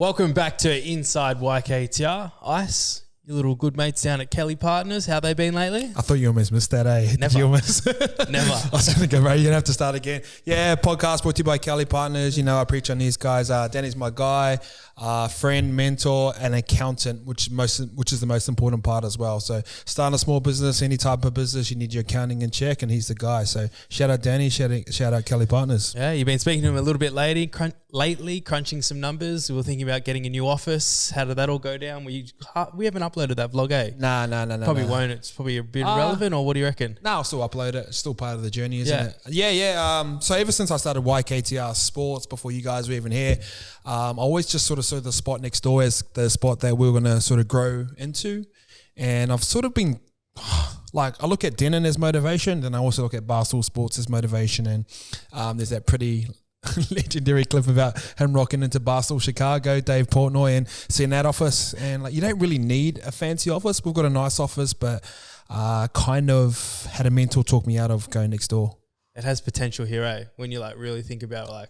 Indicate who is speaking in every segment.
Speaker 1: Welcome back to Inside YKTR. Ice, your little good mates down at Kelly Partners. How they been lately?
Speaker 2: I thought you almost missed that, eh?
Speaker 1: Never.
Speaker 2: Did you almost?
Speaker 1: Never.
Speaker 2: I was going to go, bro, you're going to have to start again. Yeah, podcast brought to you by Kelly Partners. You know, I preach on these guys. Danny's my guy, friend, mentor, and accountant, which is the most important part as well. So starting a small business, any type of business, you need your accounting in check, and he's the guy. So shout out Danny, shout out Kelly Partners.
Speaker 1: Yeah, you've been speaking to him a little bit lately, crunching some numbers. We were thinking about getting a new office. How did that all go down? We haven't uploaded that vlog, eh?
Speaker 2: Nah.
Speaker 1: Probably won't. It's probably a bit irrelevant, or what do you reckon?
Speaker 2: No, I'll still upload it. It's still part of the journey, isn't it? Yeah. So ever since I started YKTR Sports, before you guys were even here, I always just sort of saw the spot next door as the spot that we were going to sort of grow into. And I've sort of been like, I look at Denon as motivation, then I also look at Barstool Sports as motivation. And there's that pretty legendary clip about him rocking into Barstool Chicago, Dave Portnoy, and seeing that office. And like, you don't really need a fancy office. We've got a nice office, but kind of had a mentor talk me out of going next door.
Speaker 1: It has potential here, eh? When you like really think about like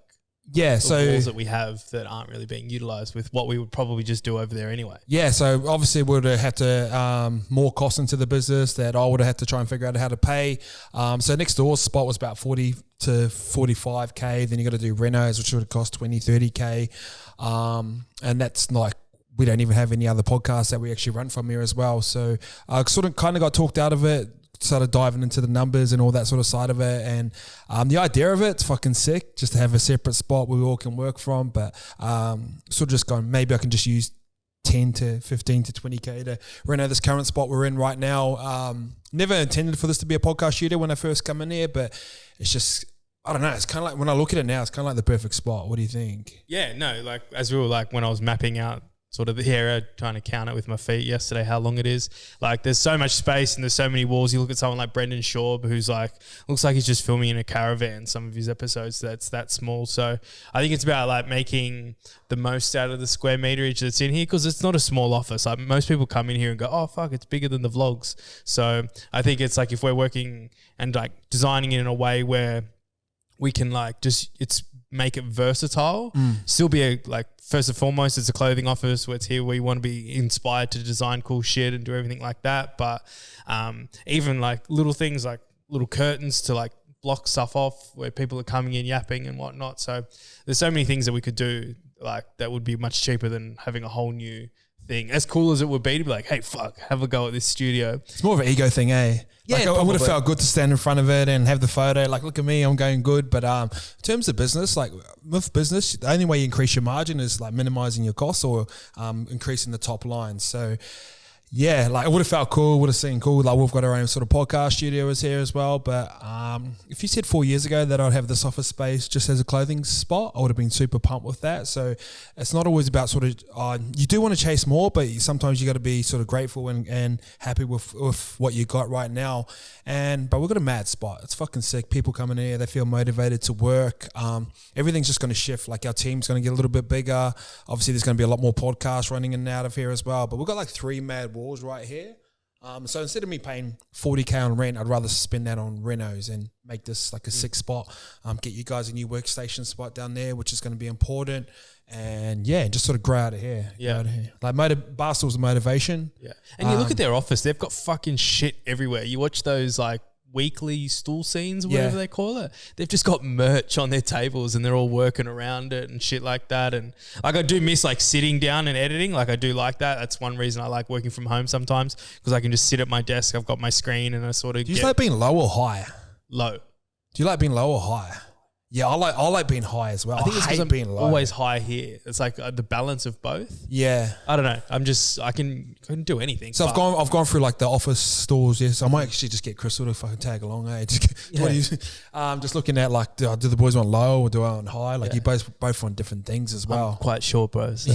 Speaker 2: the
Speaker 1: walls that we have that aren't really being utilised with what we would probably just do over there anyway.
Speaker 2: Yeah, so obviously we would have had to more cost into the business that I would have had to try and figure out how to pay. So next door's spot was about 40 to 45K. Then you got to do renos, which would have cost 20, 30K. And that's like, we don't even have any other podcasts that we actually run from here as well. So I sort of kind of got talked out of it, started diving into the numbers and all that sort of side of it. And the idea of it's fucking sick, just to have a separate spot where we all can work from. But sort of just going, maybe I can just use 10 to 15 to 20K to reno this current spot we're in right now. Never intended for this to be a podcast studio when I first come in here, but it's just, I don't know. It's kind of like, when I look at it now, it's kind of like the perfect spot. What do you think?
Speaker 1: Yeah, no, like as we were like, when I was mapping out sort of the area, trying to count it with my feet yesterday, how long it is. Like there's so much space and there's so many walls. You look at someone like Brendan Shaw, who's like, looks like he's just filming in a caravan, some of his episodes that's that small. So I think it's about like making the most out of the square meterage that's in here, because it's not a small office. Like most people come in here and go, oh fuck, it's bigger than the vlogs. So I think it's like, if we're working and like designing it in a way where we can like just make it versatile, still be a, like, first and foremost, it's a clothing office where it's here where you want to be inspired to design cool shit and do everything like that. But even like little things like little curtains to like block stuff off where people are coming in yapping and whatnot. So there's so many things that we could do like that would be much cheaper than having a whole new thing. As cool as it would be to be like, hey, fuck, have a go at this studio.
Speaker 2: It's more of an ego thing, eh?
Speaker 1: Yeah,
Speaker 2: like I would have felt good to stand in front of it and have the photo. Like, look at me, I'm going good. But in terms of business, like with business, the only way you increase your margin is like minimizing your costs or increasing the top line. So yeah, like it would have felt cool, would have seemed cool. Like we've got our own sort of podcast studio is here as well. But if you said 4 years ago that I'd have this office space just as a clothing spot, I would have been super pumped with that. So it's not always about sort of, you do want to chase more, but sometimes you got to be sort of grateful and happy with what you got right now. But we've got a mad spot. It's fucking sick. People come in here, they feel motivated to work. Everything's just going to shift. Like our team's going to get a little bit bigger. Obviously there's going to be a lot more podcasts running in and out of here as well. But we've got like 3 mad walls right here. So instead of me paying 40K on rent, I'd rather spend that on renos and make this like a sick spot. Get you guys a new workstation spot down there, which is going to be important. And yeah, just sort of grow out of here.
Speaker 1: Yeah.
Speaker 2: Like Barstool's a motivation.
Speaker 1: Yeah. And you look at their office, they've got fucking shit everywhere. You watch those like weekly stool scenes, whatever they call it. They've just got merch on their tables and they're all working around it and shit like that. And like I do miss like sitting down and editing. Like I do like that. That's one reason I like working from home sometimes, because I can just sit at my desk. I've got my screen and I sort of
Speaker 2: Do you like being low or high?
Speaker 1: Low. Do
Speaker 2: you like being low or high? Yeah, I like being high as well.
Speaker 1: I think it's because I'm
Speaker 2: being low.
Speaker 1: Always high here. It's like the balance of both.
Speaker 2: Yeah,
Speaker 1: I don't know. I can do anything.
Speaker 2: So I've gone through like the office stores. Yes, I might actually just get Crystal to fucking tag along. Just looking at like, do the boys want low or do I want high? Like you both want different things as well.
Speaker 1: I'm quite short, bro. So.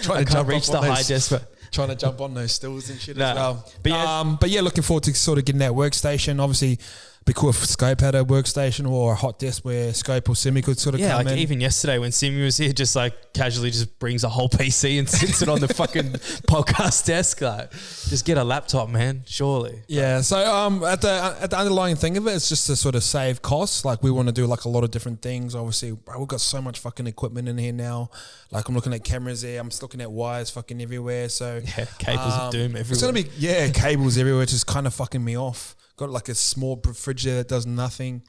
Speaker 2: Trying to jump
Speaker 1: reach the high desk, but
Speaker 2: trying to jump on those stools and shit as well. But yeah, looking forward to sort of getting that workstation. Obviously, be cool if Scope had a workstation or a hot desk where Scope or Simi could sort of come in.
Speaker 1: Even yesterday when Simi was here, just like casually just brings a whole PC and sits it on the fucking podcast desk. Like, just get a laptop, man. Surely.
Speaker 2: Yeah. So at the underlying thing of it, it's just to sort of save costs. Like we want to do like a lot of different things. Obviously, bro, we've got so much fucking equipment in here now. Like I'm looking at cameras there. I'm just looking at wires fucking everywhere. So
Speaker 1: yeah, cables of doom everywhere.
Speaker 2: It's gonna be cables everywhere, which is kind of fucking me off. Got like a small fridge there that does nothing.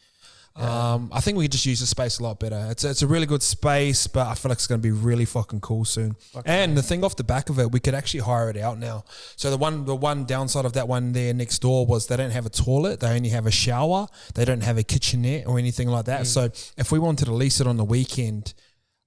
Speaker 2: I think we could just use the space a lot better. It's a really good space, but I feel like it's going to be really fucking cool soon. And the thing off the back of it, we could actually hire it out now. So the one downside of that one there next door was they don't have a toilet. They only have a shower. They don't have a kitchenette or anything like that. So if we wanted to lease it on the weekend,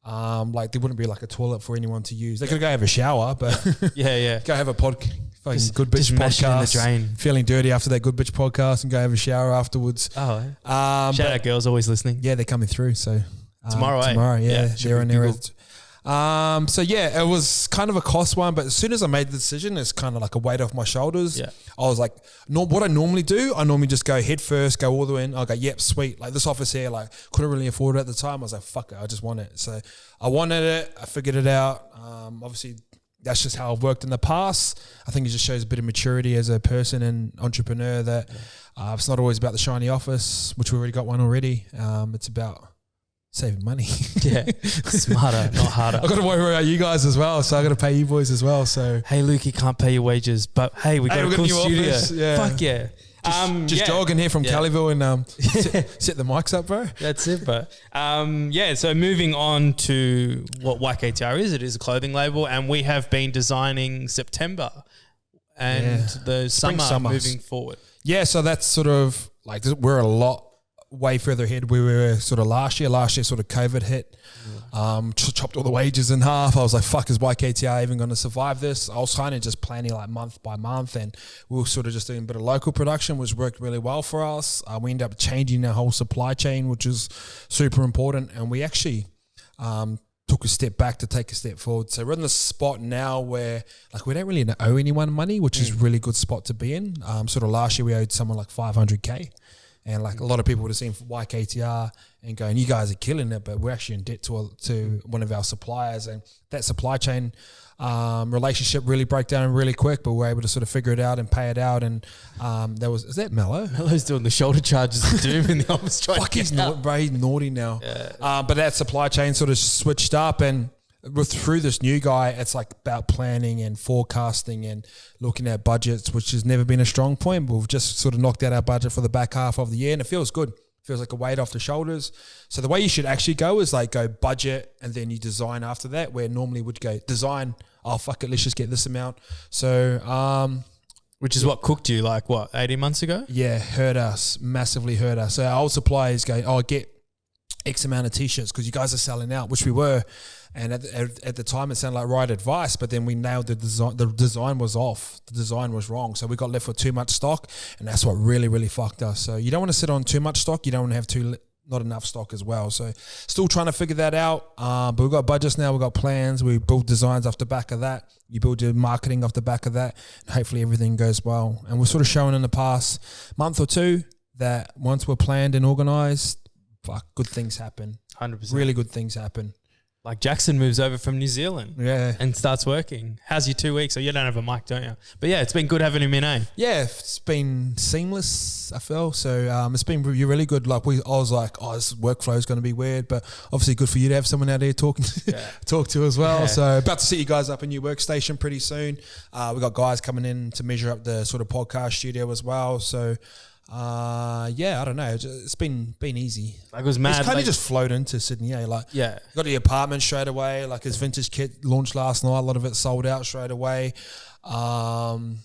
Speaker 2: like there wouldn't be like a toilet for anyone to use. They could go have a shower, but go have a good bitch podcast.
Speaker 1: In the drain.
Speaker 2: Feeling dirty after that good bitch podcast and go have a shower afterwards.
Speaker 1: Oh, shout out girls always listening.
Speaker 2: Yeah, they're coming through. So
Speaker 1: tomorrow,
Speaker 2: they're on there. So yeah, it was kind of a cost one, but as soon as I made the decision, it's kind of like a weight off my shoulders.
Speaker 1: Yeah.
Speaker 2: I was like, what I normally do, I normally just go head first, go all the way in. I go, yep, sweet. Like this office here, like couldn't really afford it at the time. I was like, fuck it, I just want it. So I wanted it. I figured it out. Obviously, that's just how I've worked in the past. I think it just shows a bit of maturity as a person and entrepreneur that it's not always about the shiny office, which we already got one already. It's about saving money.
Speaker 1: Smarter, not harder.
Speaker 2: I've got to worry about you guys as well, so I've got to pay you boys as well. So
Speaker 1: hey, Luke, you can't pay your wages, but hey, we got a cool studio.
Speaker 2: Office,
Speaker 1: Fuck yeah.
Speaker 2: Just jogging here from Caliville and set the mics up, bro.
Speaker 1: That's it, bro. So moving on to what YKTR is. It is a clothing label, and we have been designing September and the summer moving forward.
Speaker 2: Yeah, so that's sort of like we're a lot way further ahead. We were sort of last year. Last year, sort of COVID hit. Chopped all the wages in half. I was like, fuck, is YKTR even going to survive this? I was kind of just planning like month by month, and we were sort of just doing a bit of local production, which worked really well for us. We ended up changing our whole supply chain, which is super important, and we actually took a step back to take a step forward. So we're in the spot now where like we don't really owe anyone money, which is a really good spot to be in. Sort of last year we owed someone like 500K. And like a lot of people would have seen YKTR and going, you guys are killing it, but we're actually in debt to one of our suppliers. And that supply chain relationship really broke down really quick, but we're able to sort of figure it out and pay it out. And is that Mello?
Speaker 1: Mello's doing the shoulder charges of doom in the office.
Speaker 2: Fuck, he's naughty now.
Speaker 1: Yeah.
Speaker 2: But that supply chain sort of switched up, and through this new guy, it's like about planning and forecasting and looking at budgets, which has never been a strong point. But we've just sort of knocked out our budget for the back half of the year, and it feels good. It feels like a weight off the shoulders. So the way you should actually go is like go budget and then you design after that, where normally would go design, oh fuck it, let's just get this amount. So
Speaker 1: which is what cooked you like 18 months ago?
Speaker 2: Yeah, massively hurt us. So our old suppliers go, get X amount of t-shirts because you guys are selling out, which we were. And at the time, it sounded like right advice, but then we nailed the design. The design was off. The design was wrong. So we got left with too much stock, and that's what really, really fucked us. So you don't want to sit on too much stock. You don't want to have not enough stock as well. So still trying to figure that out. But we've got budgets now. We've got plans. We build designs off the back of that. You build your marketing off the back of that. And hopefully everything goes well. And we're sort of showing in the past month or two that once we're planned and organised, good things happen.
Speaker 1: 100%.
Speaker 2: Really good things happen.
Speaker 1: Like Jackson moves over from New Zealand and starts working. How's your 2 weeks? So you don't have a mic, don't you? But yeah, it's been good having him in, eh?
Speaker 2: Yeah, it's been seamless, I feel. So it's been really good. Like I was like, this workflow is going to be weird, but obviously good for you to have someone out here talk to as well. Yeah. So about to set you guys up a new workstation pretty soon. We got guys coming in to measure up the sort of podcast studio as well. So I don't know. It's been easy.
Speaker 1: Like it was mad.
Speaker 2: It's kind of just flowed into Sydney. Got the apartment straight away. Like his vintage kit launched last night. A lot of it sold out straight away.
Speaker 1: The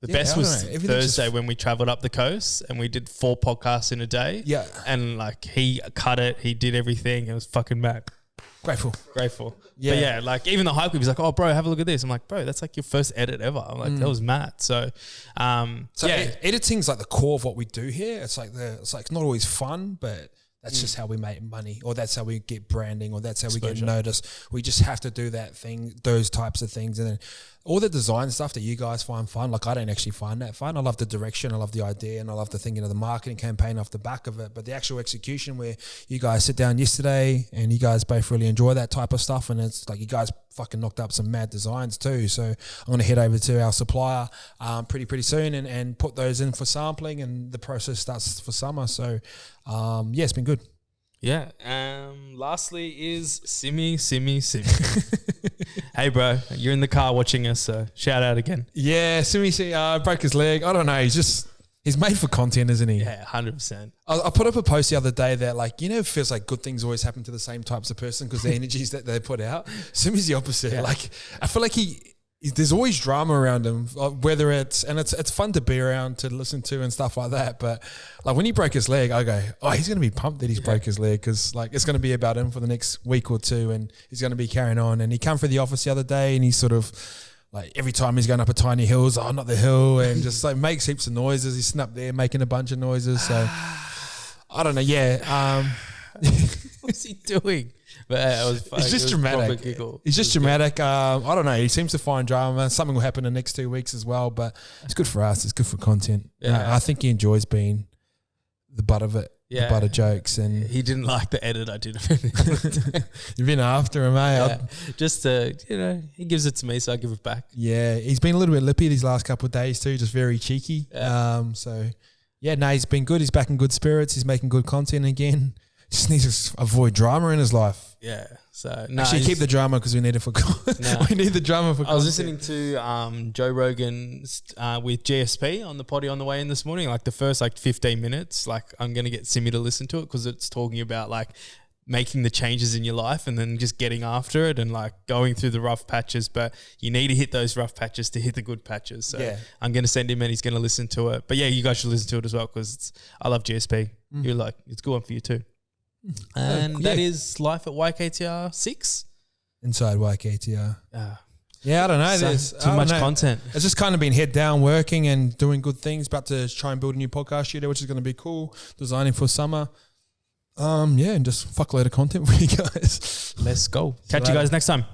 Speaker 1: best was Thursday when we travelled up the coast and we did 4 podcasts in a day.
Speaker 2: Yeah, and
Speaker 1: like he cut it. He did everything. It was fucking mad.
Speaker 2: Grateful.
Speaker 1: Yeah. But yeah, like even the hype group was like, oh, bro, have a look at this. I'm like, bro, that's like your first edit ever. I'm like, that was mad. So,
Speaker 2: editing's like the core of what we do here. It's like it's not always fun, but That's just how we make money, or that's how we get branding, or that's how we
Speaker 1: Exposure.
Speaker 2: get noticed. We just have to do those types of things. And then all the design stuff that you guys find fun, like I don't actually find that fun. I love the direction, I love the idea, and I love the thinking of the marketing campaign off the back of it. But the actual execution, where you guys sit down yesterday and you guys both really enjoy that type of stuff, and it's like you guys fucking knocked up some mad designs too. So I'm going to head over to our supplier pretty soon and put those in for sampling, and the process starts for summer. So yeah, it's been good.
Speaker 1: Yeah. Lastly is Simmy. Hey, bro, you're in the car watching us, so shout out again.
Speaker 2: Yeah, Simi broke his leg. I don't know. He's made for content, isn't he?
Speaker 1: Yeah, 100%.
Speaker 2: I put up a post the other day that, like, it feels like good things always happen to the same types of person because the energies that they put out. Simi's the opposite.
Speaker 1: Yeah.
Speaker 2: Like, I feel like there's always drama around him, whether it's fun to be around, to listen to and stuff like that. But like when he broke his leg, I go, oh, he's going to be pumped that he's broke his leg, because like it's going to be about him for the next week or two, and he's going to be carrying on. And he came for the office the other day, and he's sort of like every time he's going up a tiny hill, he's, oh, not the hill, and just like makes heaps of noises. He's sitting up there making a bunch of noises. So I don't know. Yeah.
Speaker 1: What's he doing? But it was
Speaker 2: It's just dramatic. He's just dramatic. I don't know. He seems to find drama. Something will happen in the next 2 weeks as well. But it's good for us. It's good for content.
Speaker 1: Yeah.
Speaker 2: I think he enjoys being the butt of it.
Speaker 1: Yeah.
Speaker 2: The butt of jokes. And
Speaker 1: He didn't like the edit I did.
Speaker 2: you've been after him, eh?
Speaker 1: Yeah. Just he gives it to me, so I give it back.
Speaker 2: Yeah. He's been a little bit lippy these last couple of days too. Just very cheeky.
Speaker 1: Yeah.
Speaker 2: So yeah, no, he's been good. He's back in good spirits. He's making good content again. Just needs to avoid drama in his life.
Speaker 1: Yeah. So
Speaker 2: Actually, keep the drama because we need it for
Speaker 1: No.
Speaker 2: we need the drama for.
Speaker 1: I was listening to Joe Rogan with GSP on the potty on the way in this morning. Like the first 15 minutes, like I'm gonna get Simi to listen to it because it's talking about like making the changes in your life and then just getting after it and like going through the rough patches. But you need to hit those rough patches to hit the good patches. So
Speaker 2: Yeah.
Speaker 1: I'm gonna send him and he's gonna listen to it. But yeah, you guys should listen to it as well because I love GSP. You're like, it's a good one for you too. And that is life at YKTR 6.
Speaker 2: Inside YKTR. Yeah, I don't know. There's
Speaker 1: Too much content.
Speaker 2: It's just kind of been head down working and doing good things. About to try and build a new podcast studio, which is going to be cool. Designing for summer. Yeah, and just fuck a load of content for you guys.
Speaker 1: Let's go. Catch you guys next time.